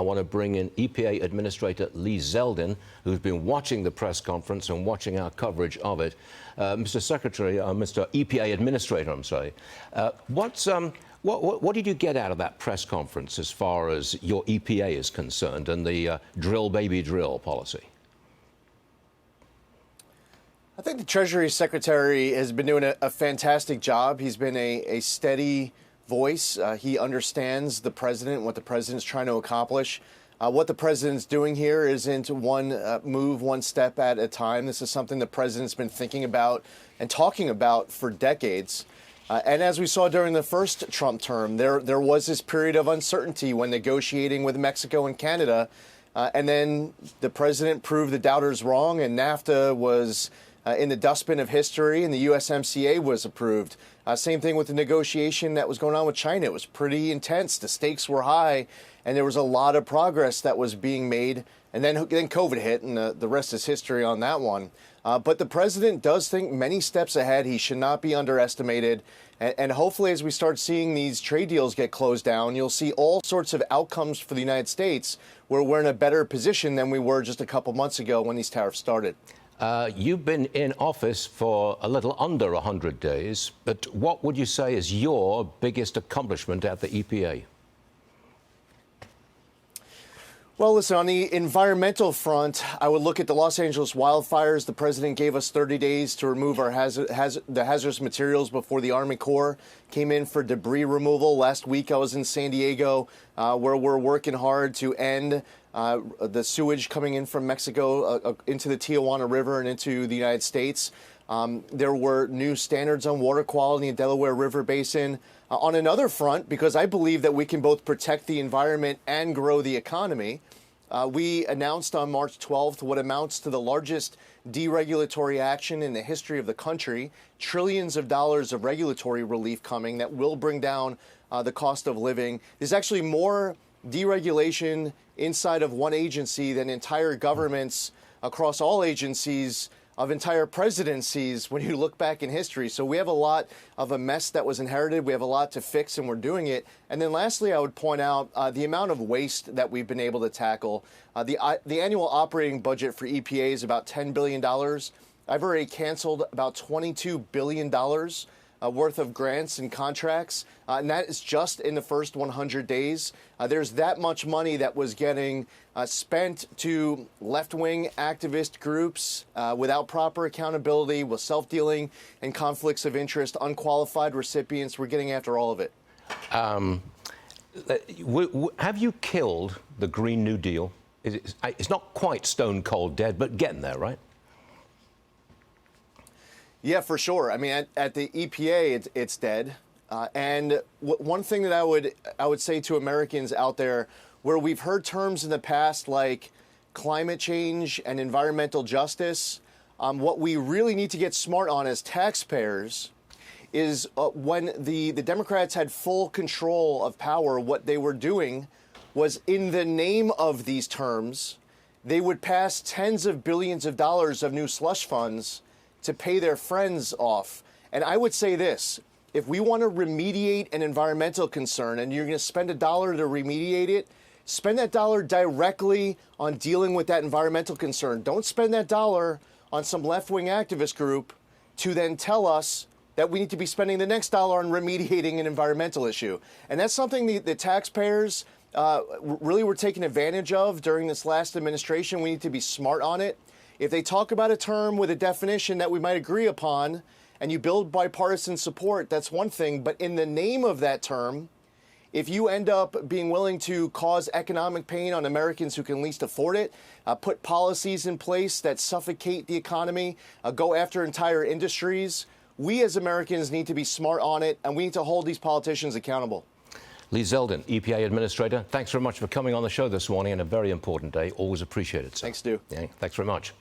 I want to bring in EPA Administrator Lee Zeldin, who's been watching the press conference and watching our coverage of it. Mr. Secretary, Mr. EPA Administrator, I'm sorry. What did you get out of that press conference as far as your EPA is concerned and the drill, baby, drill policy? I think the Treasury Secretary has been doing a fantastic job. He's been a steady voice. He understands the president and what the president's trying to accomplish. What the president's doing here isn't one move, one step at a time. This is something the president's been thinking about and talking about for decades. And as we saw during the first Trump term, there was this period of uncertainty when negotiating with Mexico and Canada. And then the president proved the doubters wrong, and NAFTA was in the dustbin of history, and the USMCA was approved. Same thing with the negotiation that was going on with China. It was pretty intense. The stakes were high, and there was a lot of progress that was being made. And then COVID hit, and the rest is history on that one. But the president does think many steps ahead. He should not be underestimated. And hopefully, as we start seeing these trade deals get closed down, you'll see all sorts of outcomes for the United States where we're in a better position than we were just a couple months ago when these tariffs started. You've been in office for a little under 100 days, but what would you say is your biggest accomplishment at the EPA? Well, listen, on the environmental front, I would look at the Los Angeles wildfires. The president gave us 30 days to remove our the hazardous materials before the Army Corps came in for debris removal. Last week, I was in San Diego, where we're working hard to end the sewage coming in from Mexico into the Tijuana River and into the United States. There were new standards on water quality in the Delaware River Basin. On another front, because I believe that we can both protect the environment and grow the economy, we announced on March 12th what amounts to the largest deregulatory action in the history of the country, trillions of dollars of regulatory relief coming that will bring down the cost of living. There's actually more deregulation inside of one agency than entire governments across all agencies of entire presidencies when you look back in history. So we have a lot of a mess that was inherited. We have a lot to fix, and we're doing it. And then lastly, I would point out the amount of waste that we've been able to tackle. The annual operating budget for EPA is about $10 billion. I've already canceled about $22 billion worth of grants and contracts, and that is just in the first 100 days. There's that much money that was getting spent to left-wing activist groups without proper accountability, with self-dealing and conflicts of interest, unqualified recipients. We're getting after all of it. Have you killed the Green New Deal? It's not quite stone cold dead, but getting there, right? Yeah, for sure. I mean, at the EPA, it's dead. And one thing that I would say to Americans out there, where we've heard terms in the past like climate change and environmental justice, what we really need to get smart on as taxpayers is when the Democrats had full control of power, what they were doing was, in the name of these terms, they would pass tens of billions of dollars of new slush funds to pay their friends off. And I would say this: if we want to remediate an environmental concern and you're going to spend $1 to remediate it, spend that dollar directly on dealing with that environmental concern. Don't spend that dollar on some left-wing activist group to then tell us that we need to be spending the next dollar on remediating an environmental issue. And that's something the taxpayers really were taking advantage of during this last administration. We need to be smart on it. If they talk about a term with a definition that we might agree upon and you build bipartisan support, that's one thing. But in the name of that term, if you end up being willing to cause economic pain on Americans who can least afford it, put policies in place that suffocate the economy, go after entire industries, we as Americans need to be smart on it, and we need to hold these politicians accountable. Lee Zeldin, EPA Administrator, thanks very much for coming on the show this morning on a very important day. Always appreciate it, sir. Thanks, Stu. Yeah, thanks very much.